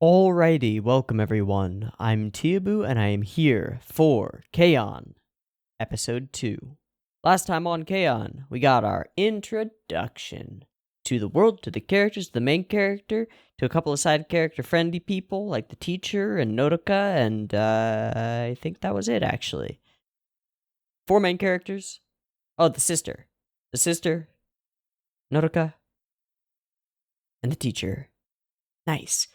Alrighty, welcome everyone. I'm Teeaboo and I am here for K-On! Episode 2. Last time on K-On!, we got our introduction to the world, to the characters, the main character, to a couple of side character friendly people like the teacher and Nodoka, and I think that was it actually. 4 main characters. Oh, the sister. The sister, Nodoka, and the teacher. Nice.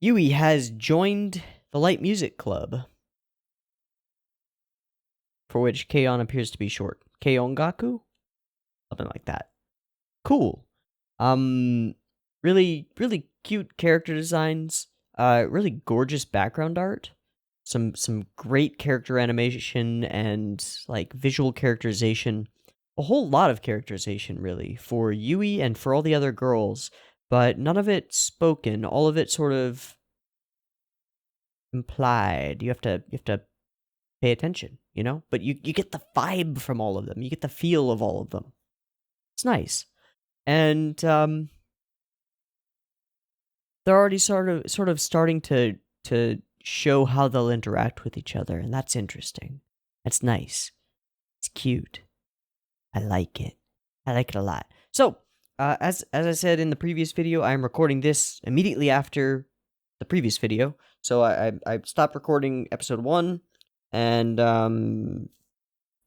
Eiyuu has joined the Light Music Club, for which K-On! Appears to be short. K-Ongaku? Something like that. Cool. Really cute character designs. Really gorgeous background art. Some great character animation and, like, visual characterization. A whole lot of characterization, really, for Eiyuu and for all the other girls. But none of it spoken, all of it sort of implied. You have to pay attention, you know? But you get the vibe from all of them. You get the feel of all of them. It's nice. And they're already sort of starting to show how they'll interact with each other, and that's interesting. That's nice. It's cute. I like it. I like it a lot. So, as I said in the previous video, I'm recording this immediately after the previous video. So I stopped recording episode 1, and then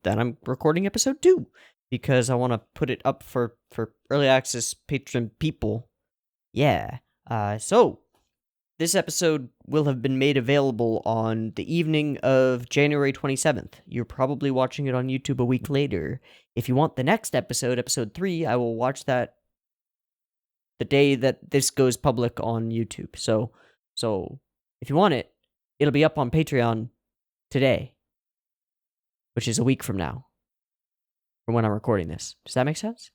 I'm recording episode 2 because I want to put it up for early access patron people. Yeah. So this episode will have been made available on the evening of January 27th. You're probably watching it on YouTube a week later. If you want the next episode, episode 3, I will watch that the day that this goes public on YouTube. So if you want it, it'll be up on Patreon today, which is a week from now, from when I'm recording this. Does that make sense?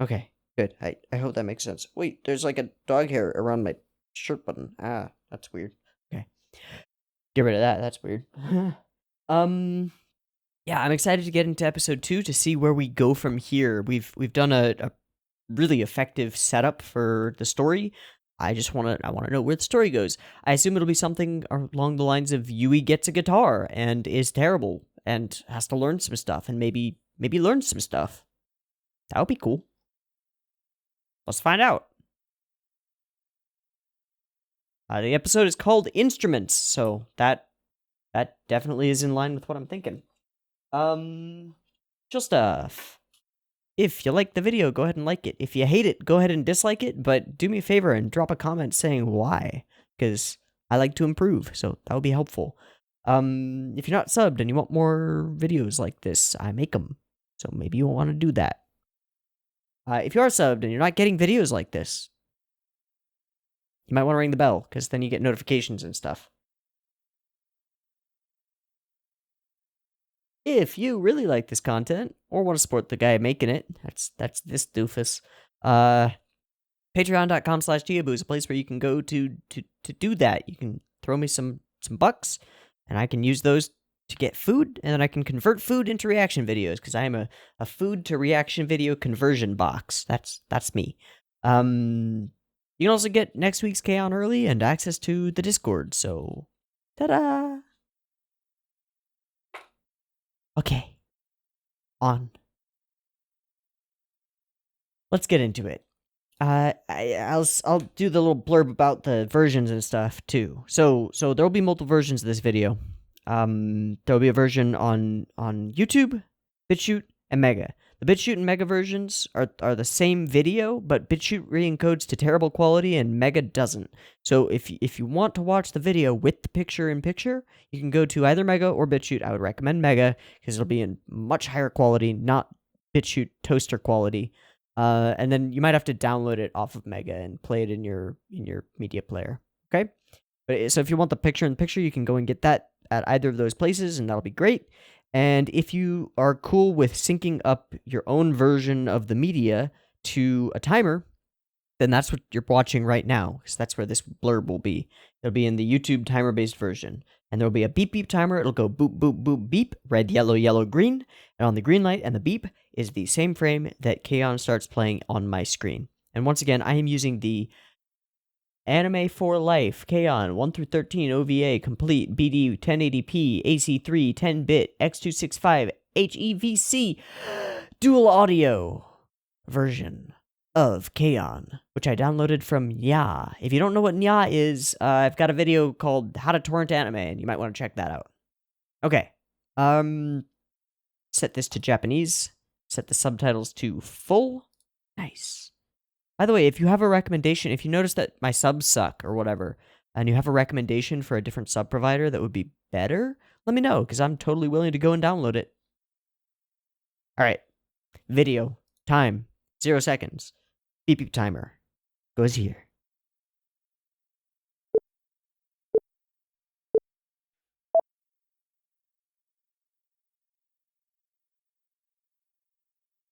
Okay, good. I hope that makes sense. Wait, there's like a dog hair around my shirt button. Ah, that's weird. Okay. Get rid of that. That's weird. Yeah, I'm excited to get into episode 2 to see where we go from here. We've done a really effective setup for the story. I want to know where the story goes. I assume it'll be something along the lines of Eiyuu gets a guitar and is terrible and has to learn some stuff and maybe learn some stuff. That would be cool. Let's find out. The episode is called Instruments, so that definitely is in line with what I'm thinking. Chill stuff. If you like the video, go ahead and like it. If you hate it, go ahead and dislike it, but do me a favor and drop a comment saying why, because I like to improve, so that would be helpful. If you're not subbed and you want more videos like this, I make them, so maybe you'll want to do that. If you are subbed and you're not getting videos like this, you might want to ring the bell, because then you get notifications and stuff. If you really like this content, or want to support the guy making it, that's this doofus, patreon.com/Teeaboo is a place where you can go to do that. You can throw me some bucks, and I can use those to get food, and then I can convert food into reaction videos, because I am a food to reaction video conversion box. That's me. You can also get next week's K-On! Early and access to the Discord, so ta-da! Okay. On. Let's get into it. I'll do the little blurb about the versions and stuff too. So there'll be multiple versions of this video. There'll be a version on YouTube, BitChute, and Mega. The BitChute and Mega versions are the same video, but BitChute re-encodes to terrible quality and Mega doesn't. So if you want to watch the video with the picture-in-picture, you can go to either Mega or BitChute. I would recommend Mega, because it'll be in much higher quality, not BitChute toaster quality. And then you might have to download it off of Mega and play it in your media player. Okay? But so if you want the picture-in-picture, you can go and get that at either of those places, and that'll be great. And if you are cool with syncing up your own version of the media to a timer, then that's what you're watching right now, because that's where this blurb will be. It'll be in the YouTube timer-based version. And there'll be a beep-beep timer. It'll go boop, boop, boop, beep, red, yellow, yellow, green. And on the green light and the beep is the same frame that K-On! Starts playing on my screen. And once again, I am using the Anime for Life, K-On! 1 through 13 OVA complete, BD 1080p, AC3, 10-bit, X265, HEVC, dual audio version of K-On!, which I downloaded from Nya. If you don't know what Nya is, I've got a video called How to Torrent Anime, and you might want to check that out. Okay. Set this to Japanese. Set the subtitles to full. Nice. By the way, if you have a recommendation, if you notice that my subs suck or whatever, and you have a recommendation for a different sub provider that would be better, let me know, because I'm totally willing to go and download it. All right. Video. Time. 0 seconds. Beep beep timer. Goes here.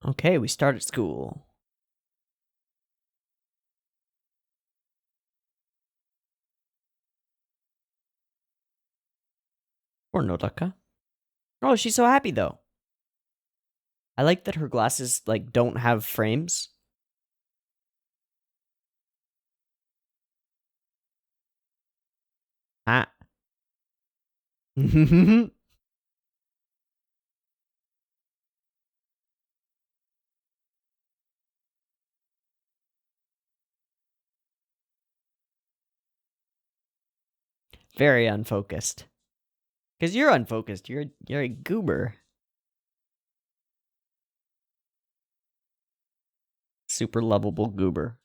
Okay, we start at school. Or Nodaka. Oh, she's so happy though. I like that her glasses like don't have frames. Ah. Very unfocused. Because you're unfocused. You're a goober. Super lovable goober.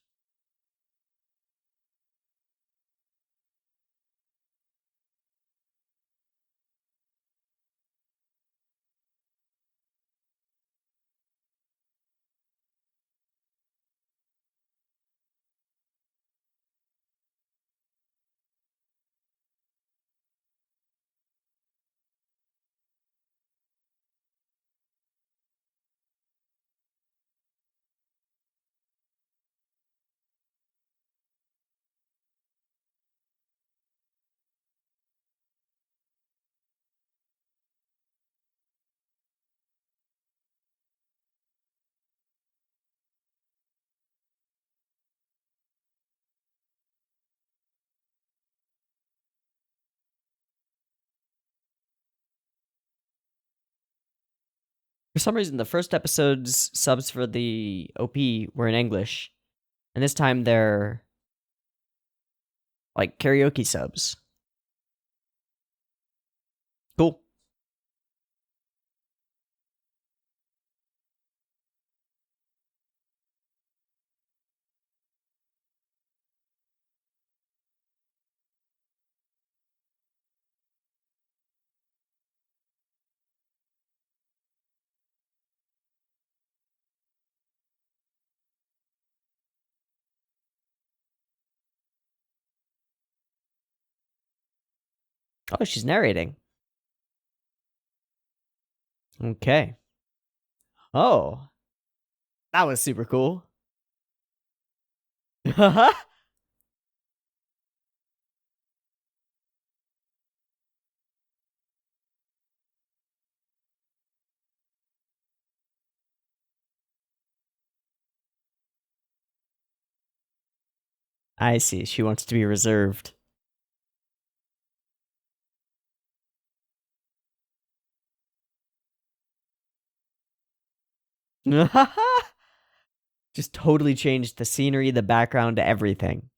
For some reason, the first episode's subs for the OP were in English, and this time they're like karaoke subs. Cool. Oh, she's narrating. Okay. Oh. That was super cool. I see. She wants to be reserved. Just totally changed the scenery, the background, everything.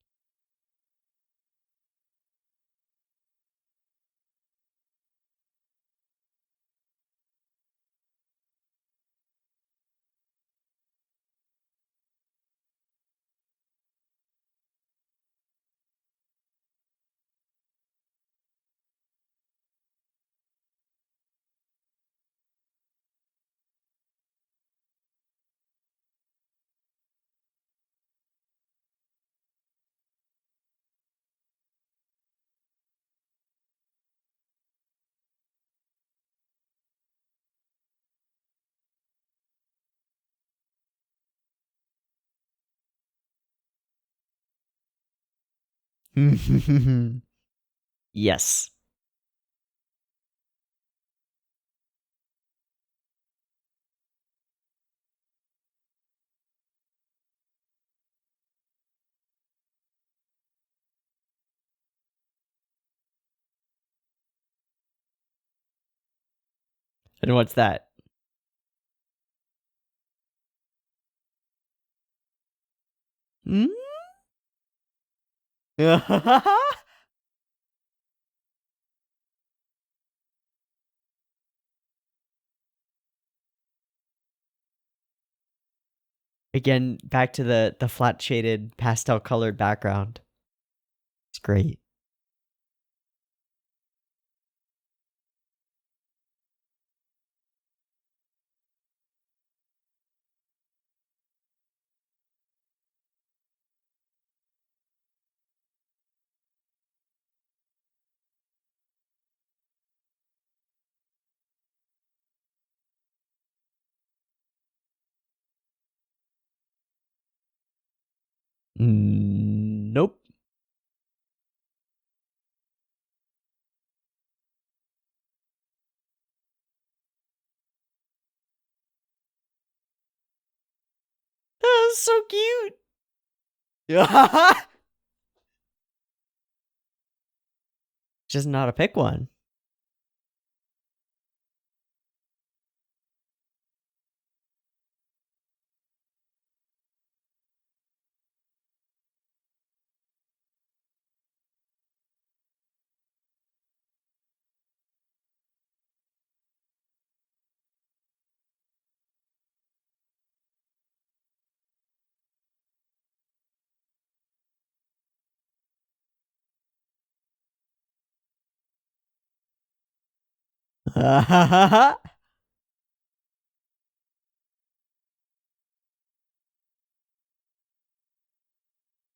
Yes. And what's that? Hmm? Again, back to the flat shaded pastel colored background. It's great. Nope. That's so cute. Just not a pick one.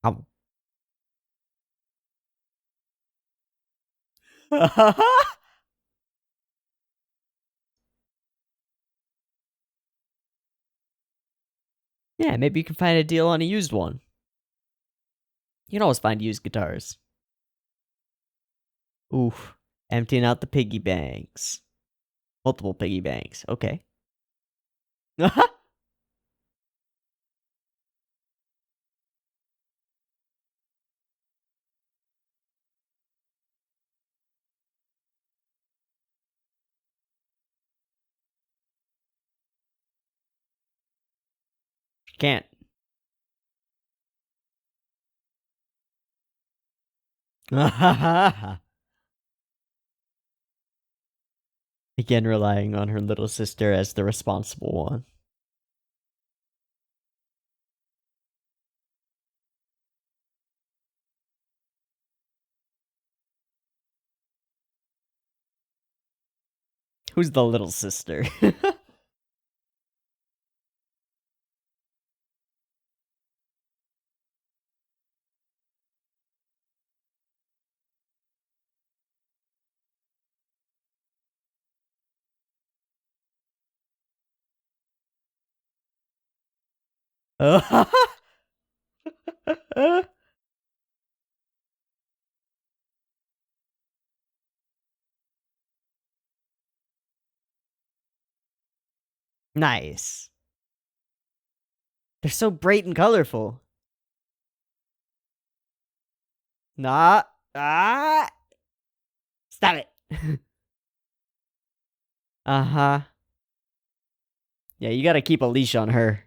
Um. Yeah, maybe you can find a deal on a used one. You can always find used guitars. Oof. Emptying out the piggy banks. Multiple piggy banks. Okay. Can't. Again, relying on her little sister as the responsible one. Who's the little sister? Nice. They're so bright and colorful. Nah. Ah. Stop it. Uh-huh. Yeah, you gotta keep a leash on her.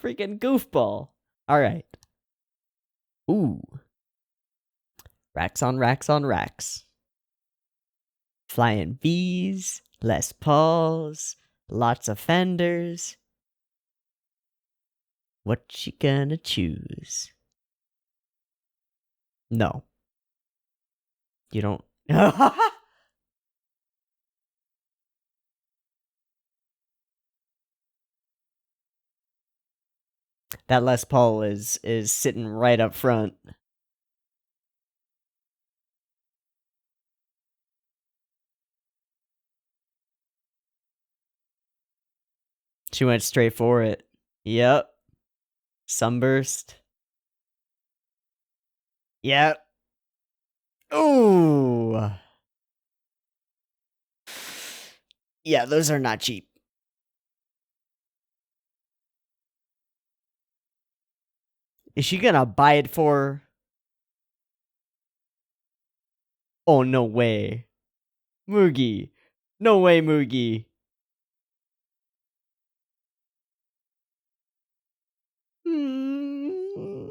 Freaking goofball. Alright. Ooh. Racks on racks on racks. Flying V's, Les Pauls, lots of fenders. What you gonna choose? No. You don't. That Les Paul is sitting right up front. She went straight for it. Yep. Sunburst. Yep. Ooh. Yeah, those are not cheap. Is she gonna buy it for? Oh, no way. Mugi. No way, Mugi. Mm.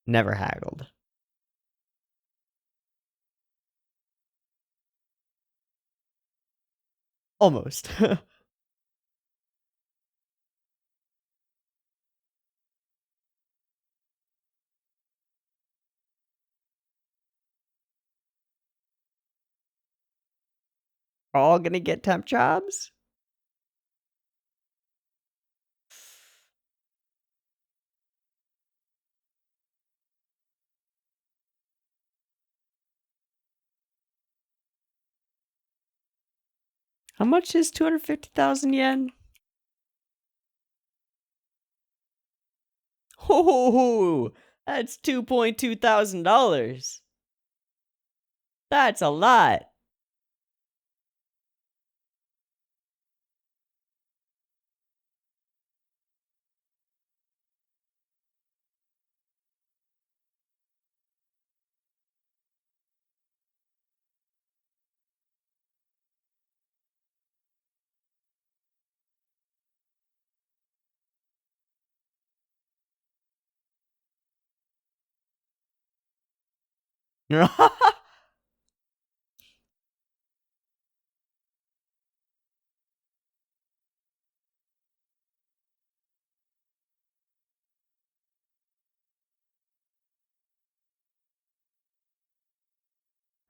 Never haggled. Almost. All gonna get temp jobs? How much is 250,000 yen? Oh, that's $2,200. That's a lot.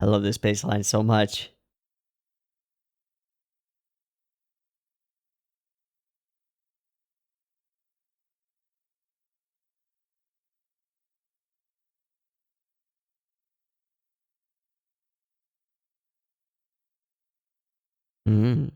I love this baseline so much. Mm.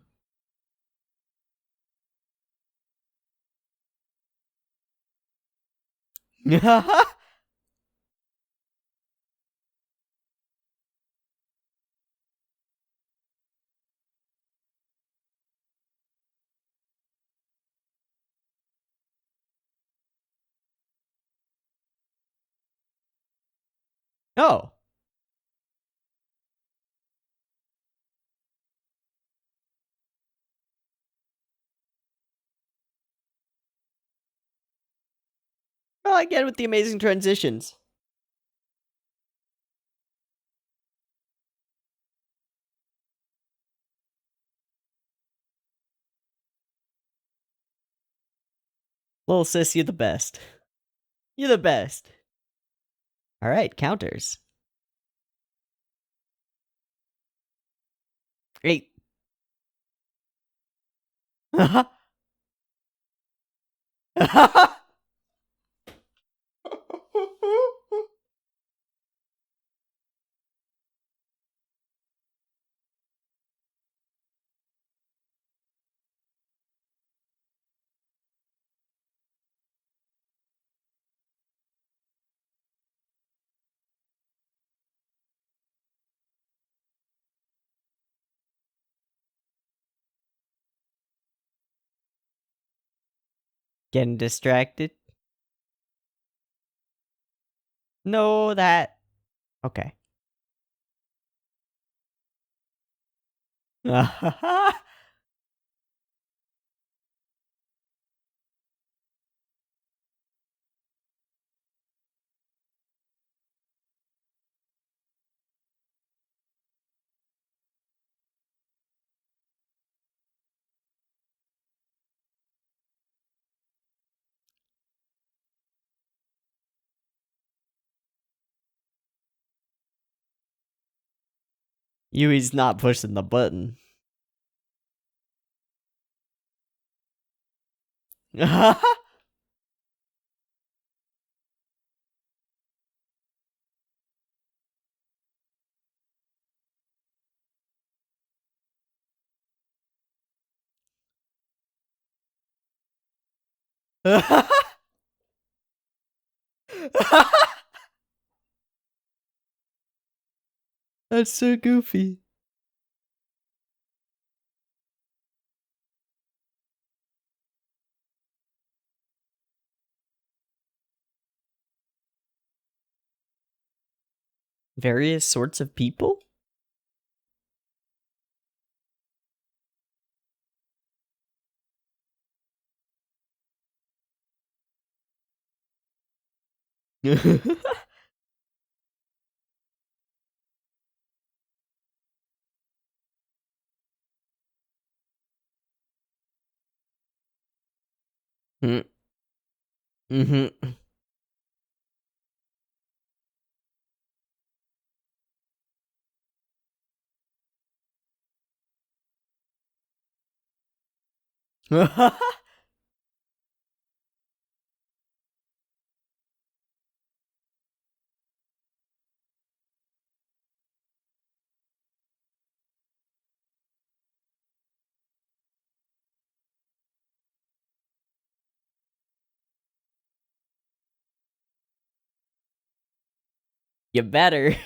Oh. Well, again with the amazing transitions. Little sis, you're the best. You're the best. All right, counters. 8. Getting distracted. No, that. Okay. Yui's not pushing the button. That's so goofy. Various sorts of people? Mm-hmm. You better.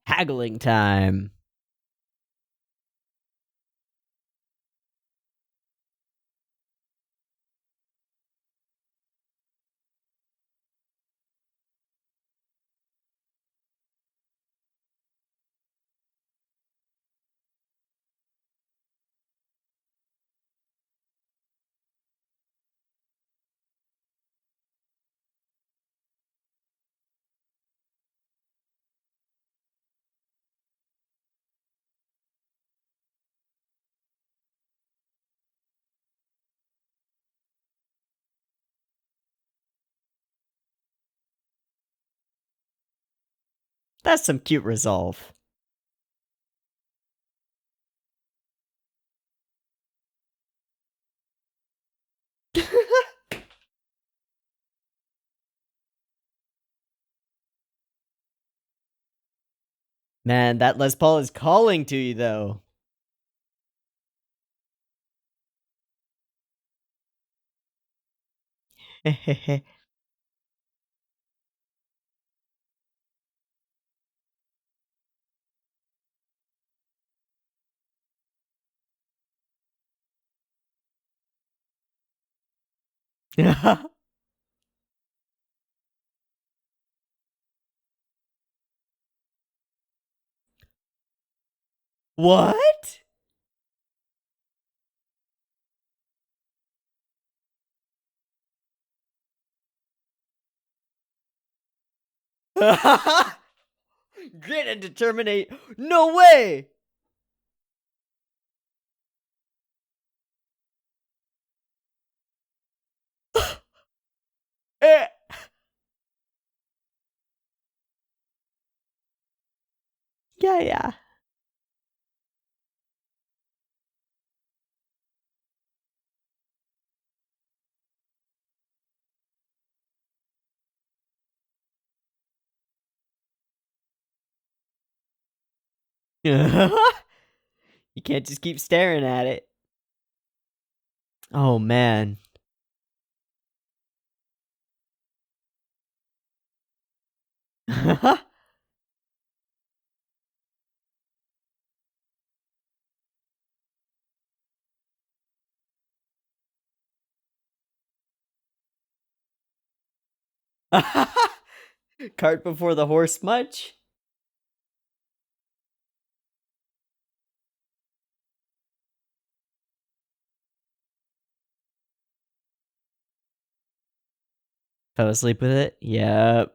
Haggling time. That's some cute resolve. Man, that Les Paul is calling to you, though. What? Grit and determinate. No way. Eh. Yeah. You can't just keep staring at it. Oh, man. Cart before the horse much? Fell asleep with it? Yep.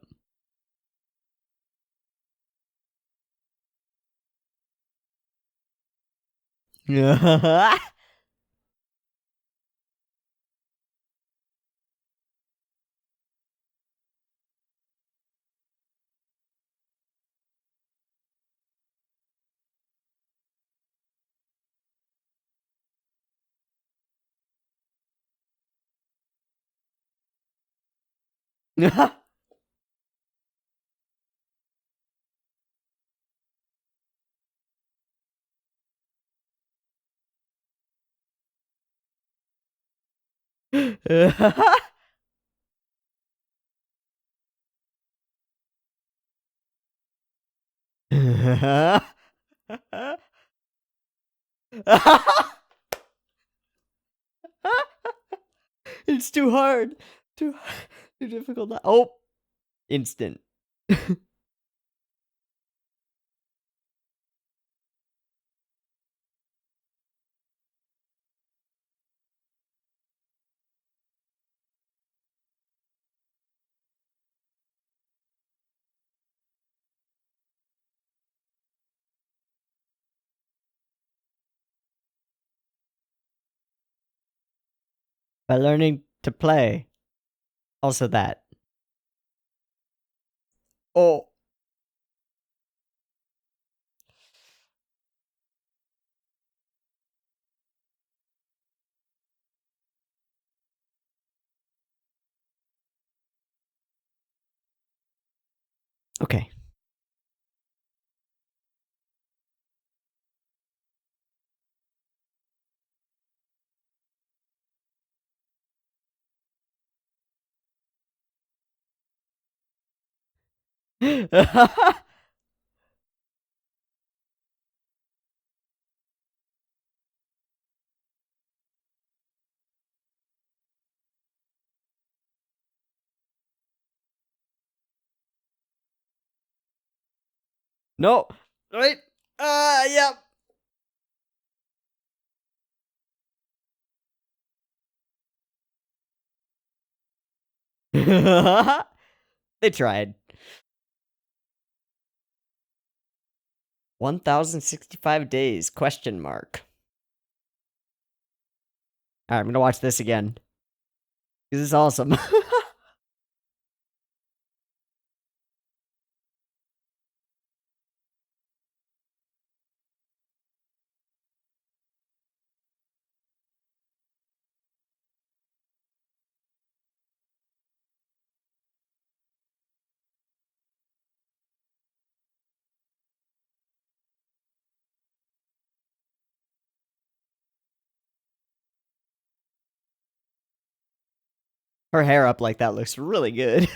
It's too hard. Too difficult. Oh, instant. By learning to play. Also that. Oh. Okay. No. Wait. Yep. They tried. 1065 days, question mark. Alright, I'm gonna watch this again. This is awesome. Her hair up like that looks really good.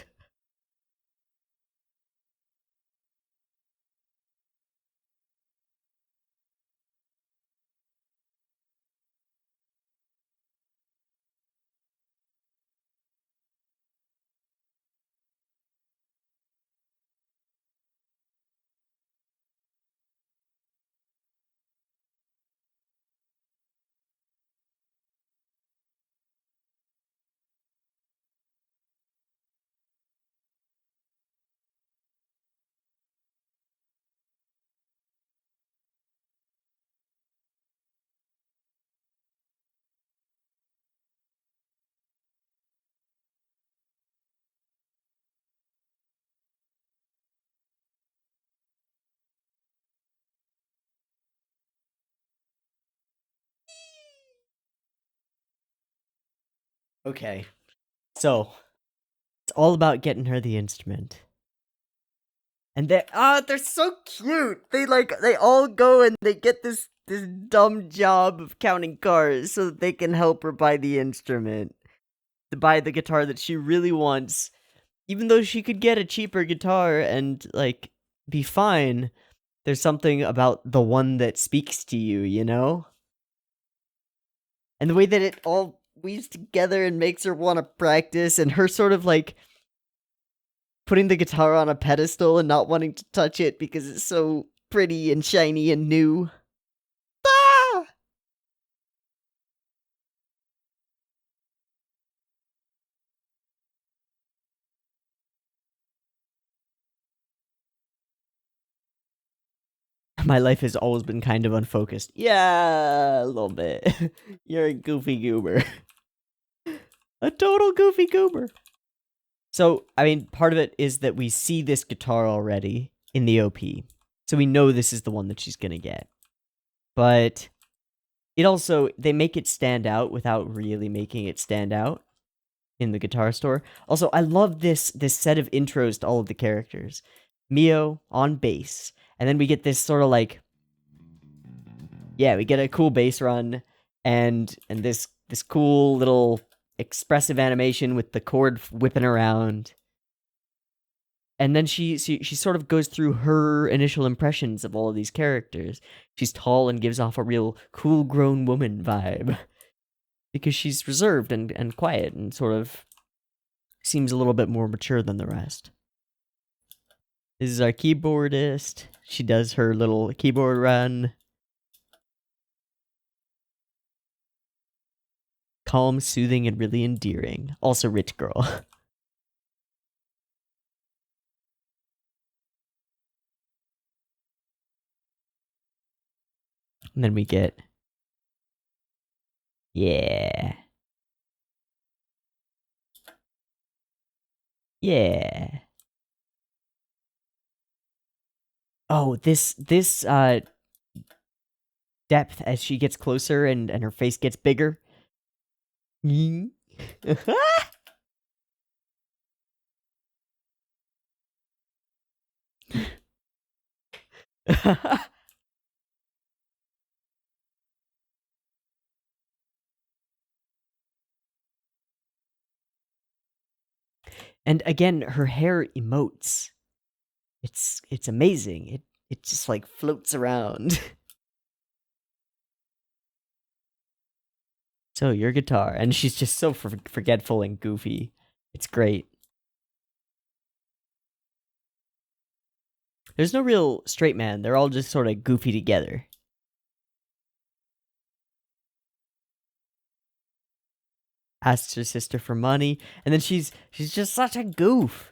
Okay. So, it's all about getting her the instrument. And they're so cute. They all go and they get this dumb job of counting cars so that they can help her buy the instrument. To buy the guitar that she really wants. Even though she could get a cheaper guitar and like be fine, there's something about the one that speaks to you, you know? And the way that it all weaves together and makes her want to practice, and her sort of like putting the guitar on a pedestal and not wanting to touch it because it's so pretty and shiny and new. Ah! My life has always been kind of unfocused. Yeah, a little bit. You're a goofy goober. A total goofy goober. So, I mean, part of it is that we see this guitar already in the OP. So we know this is the one that she's gonna get. But it also, they make it stand out without really making it stand out in the guitar store. Also, I love this set of intros to all of the characters. Mio on bass. And then we get this sort of like, yeah, we get a cool bass run and this cool little expressive animation with the chord whipping around. And then she sort of goes through her initial impressions of all of these characters. She's tall and gives off a real cool grown woman vibe. Because she's reserved and quiet and sort of seems a little bit more mature than the rest. This is our keyboardist. She does her little keyboard run. Calm, soothing, and really endearing. Also rich girl. And then we get... Yeah. Yeah. Oh, this depth as she gets closer and her face gets bigger. And again, her hair emotes. It's amazing. It just like floats around. So your guitar, and she's just so forgetful and goofy. It's great. There's no real straight man. They're all just sort of goofy together. Asks her sister for money, and then she's just such a goof.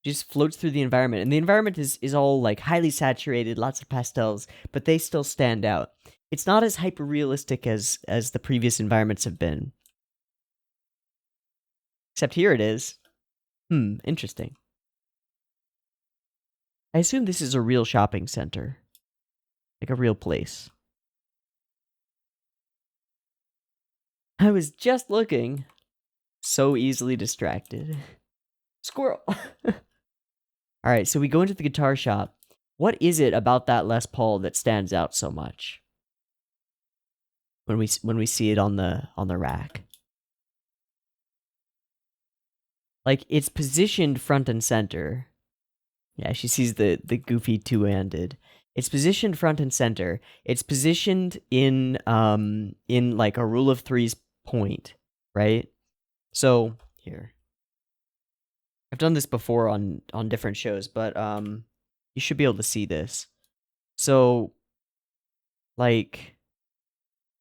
She just floats through the environment, and the environment is all like highly saturated, lots of pastels, but they still stand out. It's not as hyper realistic as the previous environments have been. Except here it is. Interesting. I assume this is a real shopping center. Like a real place. I was just looking. So easily distracted. Squirrel! Alright, so we go into the guitar shop. What is it about that Les Paul that stands out so much? When we see it on the rack. Like, it's positioned front and center. Yeah, she sees the goofy two-handed. It's positioned front and center. It's positioned in like a rule of threes point, right? So, here. I've done this before on different shows, but you should be able to see this. So, like,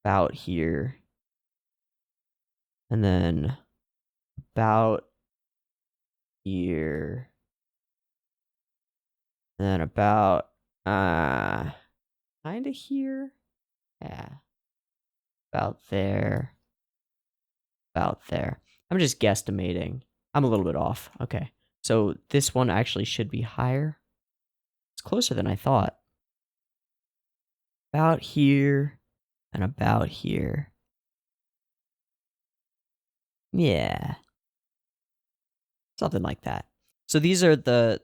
about here. And then about here. And then about kinda here. Yeah. About there. About there. I'm just guesstimating. I'm a little bit off. Okay. So this one actually should be higher. It's closer than I thought. About here and about here. Yeah. Something like that. So these are the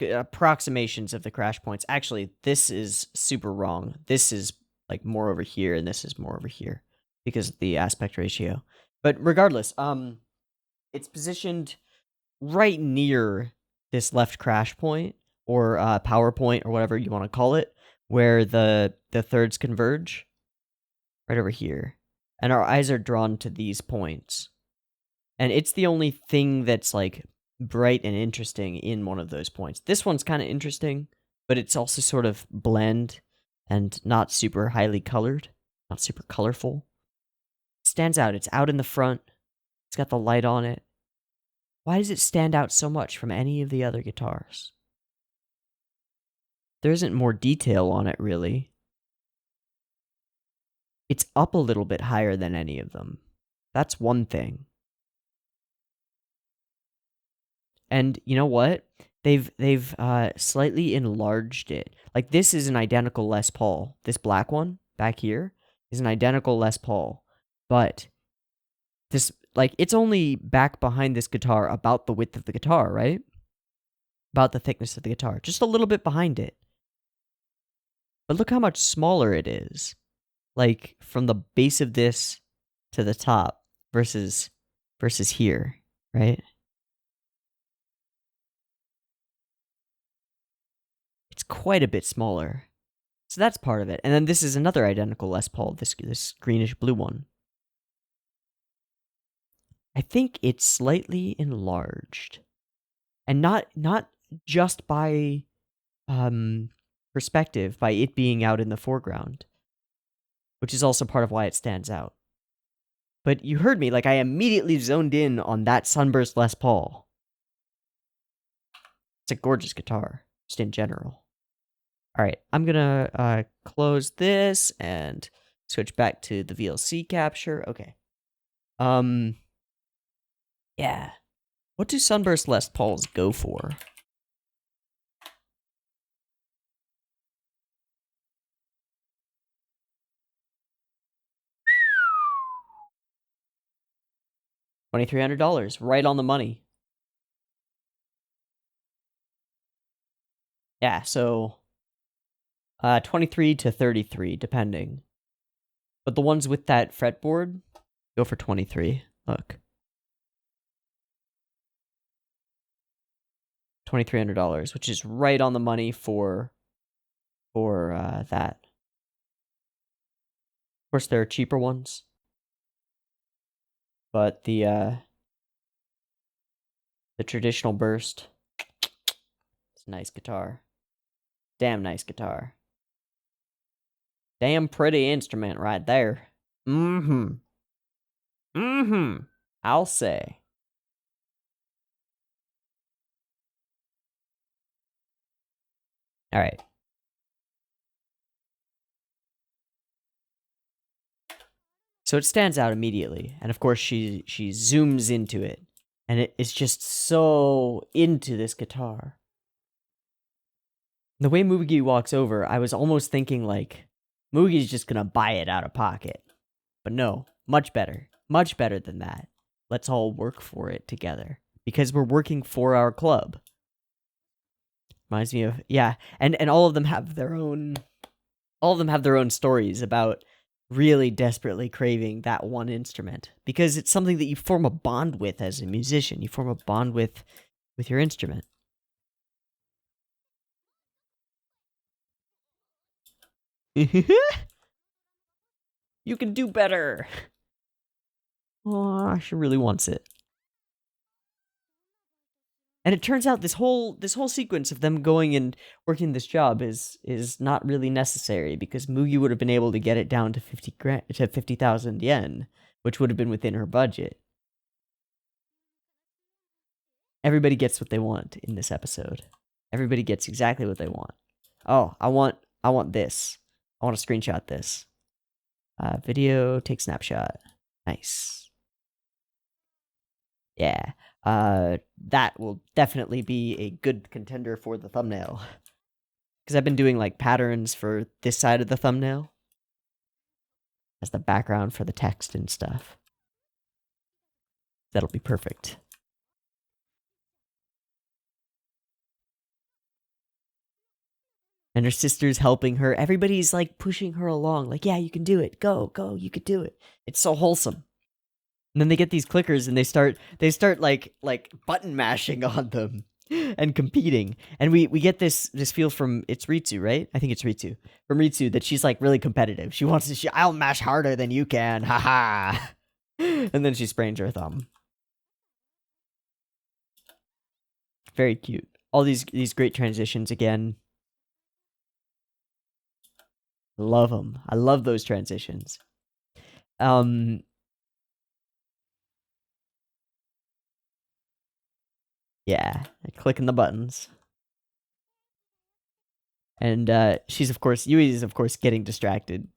approximations of the crash points. Actually, this is super wrong. This is like more over here and this is more over here because of the aspect ratio. But regardless, it's positioned right near this left crash point or power point or whatever you want to call it, where the thirds converge. Right over here. And our eyes are drawn to these points. And it's the only thing that's like bright and interesting in one of those points. This one's kind of interesting, but it's also sort of bland and not super highly colored, not super colorful. It stands out. It's out in the front. It's got the light on it. Why does it stand out so much from any of the other guitars? There isn't more detail on it, really. It's up a little bit higher than any of them. That's one thing. And you know what? They've slightly enlarged it. Like, this is an identical Les Paul. This black one back here is an identical Les Paul. But this, like, it's only back behind this guitar about the width of the guitar, right? About the thickness of the guitar. Just a little bit behind it. But look how much smaller it is. Like, from the base of this to the top versus here, right? It's quite a bit smaller. So that's part of it. And then this is another identical Les Paul, this greenish blue one. I think it's slightly enlarged. And not just by perspective, by it being out in the foreground, which is also part of why it stands out. But you heard me, like, I immediately zoned in on that Sunburst Les Paul. It's a gorgeous guitar, just in general. All right, I'm gonna close this and switch back to the VLC capture. Okay. Yeah. What do Sunburst Les Pauls go for? $2,300, right on the money. Yeah, so 23 to 33, depending. But the ones with that fretboard go for 23. Look. $2,300, which is right on the money for that. Of course, there are cheaper ones, but the traditional burst, it's a nice guitar. Damn nice guitar. Damn pretty instrument right there. I'll say. All right. So it stands out immediately, and of course she zooms into it, and it is just so into this guitar. The way Mugi walks over, I was almost thinking, like, Mugi's just gonna buy it out of pocket. But no, much better than that. Let's all work for it together, because we're working for our club. Reminds me of, yeah, and all of them have their own stories about really desperately craving that one instrument, because it's something that you form a bond with as a musician. You form a bond with your instrument. You can do better. Oh, she really wants it. And it turns out this whole sequence of them going and working this job is not really necessary, because Mugi would have been able to get it down to 50,000 yen, which would have been within her budget. Everybody gets what they want in this episode. Everybody gets exactly what they want. Oh, I want this. I want to screenshot this. Video, take snapshot. Nice. Yeah. That will definitely be a good contender for the thumbnail. Because I've been doing, like, patterns for this side of the thumbnail as the background for the text and stuff. That'll be perfect. And her sister's helping her. Everybody's, like, pushing her along. Like, yeah, you can do it. Go, you could do it. It's so wholesome. And then they get these clickers and they start like button mashing on them and competing. And we get this feel from, it's Ritsu, right? I think it's Ritsu. From Ritsu, that she's, like, really competitive. She wants to, I'll mash harder than you can. Haha. And then she sprains her thumb. very cute. All these great transitions again. Love them. I love those transitions. Yeah, clicking the buttons. And she's of course, Yui is of course getting distracted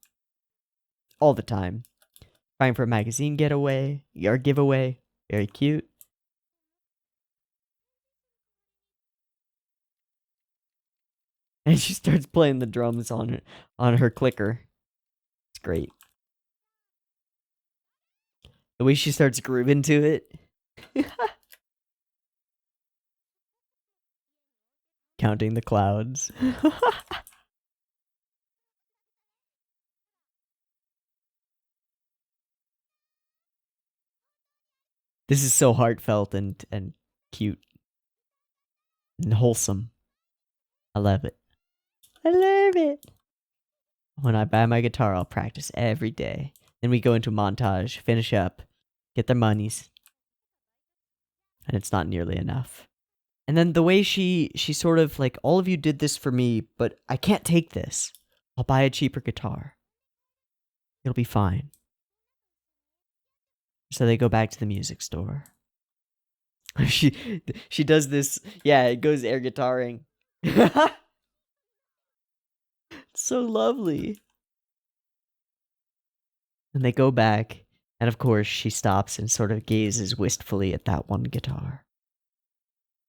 all the time. Trying for a magazine getaway or giveaway. Very cute. And she starts playing the drums on her clicker. It's great. The way she starts grooving to it. Counting the clouds. This is so heartfelt and cute. And wholesome. I love it. I love it. When I buy my guitar, I'll practice every day. Then we go into montage, finish up, get their monies. And it's not nearly enough. And then the way she sort of like, all of you did this for me, but I can't take this. I'll buy a cheaper guitar. It'll be fine. So they go back to the music store. She does this, yeah, it goes air guitaring. It's so lovely. And they go back, and of course she stops and sort of gazes wistfully at that one guitar.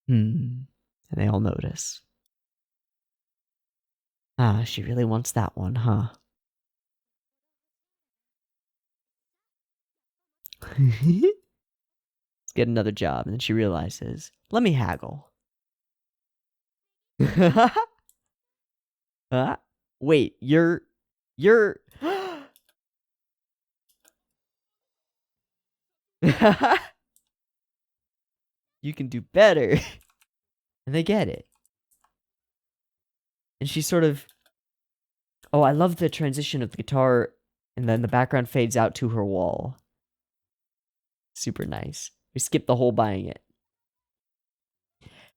And they all notice. Ah, she really wants that one, huh? Let's get another job. And then she realizes, let me haggle. Wait, you're... You can do better. And they get it. And she sort of... Oh, I love the transition of the guitar, and then the background fades out to her wall. Super nice. We skip the whole buying it.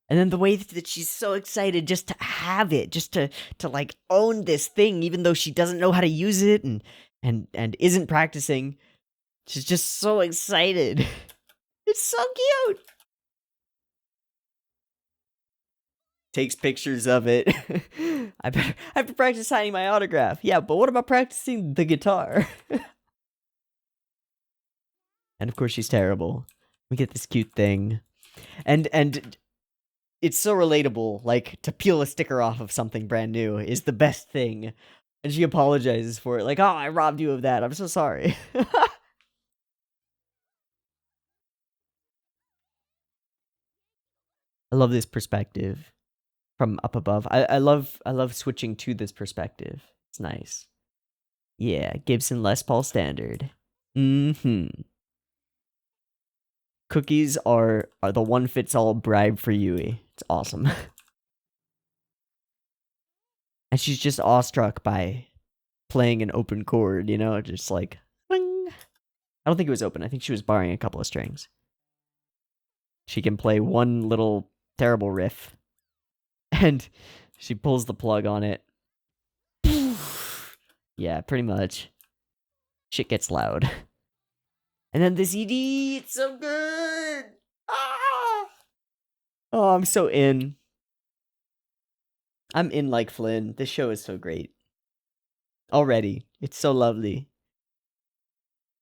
And then the way that she's so excited just to have it, just to like own this thing, even though she doesn't know how to use it and isn't practicing. She's just so excited. It's so cute. Takes pictures of it. I have to practice signing my autograph. Yeah, but what about practicing the guitar? And of course she's terrible. We get this cute thing. And it's so relatable, like, to peel a sticker off of something brand new is the best thing. And she apologizes for it, like, oh, I robbed you of that. I'm so sorry. I love this perspective from up above. I love switching to this perspective. It's nice. Yeah, Gibson Les Paul standard. Cookies are the one-fits-all bribe for Yui. It's awesome. And she's just awestruck by playing an open chord, you know? Just like, bling. I don't think it was open. I think she was borrowing a couple of strings. She can play one little terrible riff. And she pulls the plug on it. Yeah, pretty much. Shit gets loud. And then this ED, it's so good! Ah! Oh, I'm so in. I'm in like Flynn. This show is so great. Already. It's so lovely.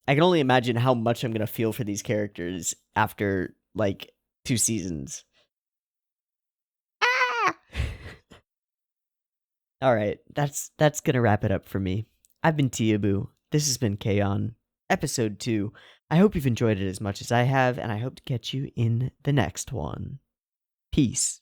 I can only imagine how much I'm gonna feel for these characters after, like, 2 seasons. Ah! Alright, that's gonna wrap it up for me. I've been Teeaboo. This has been K-On! Episode 2. I hope you've enjoyed it as much as I have, and I hope to catch you in the next one. Peace.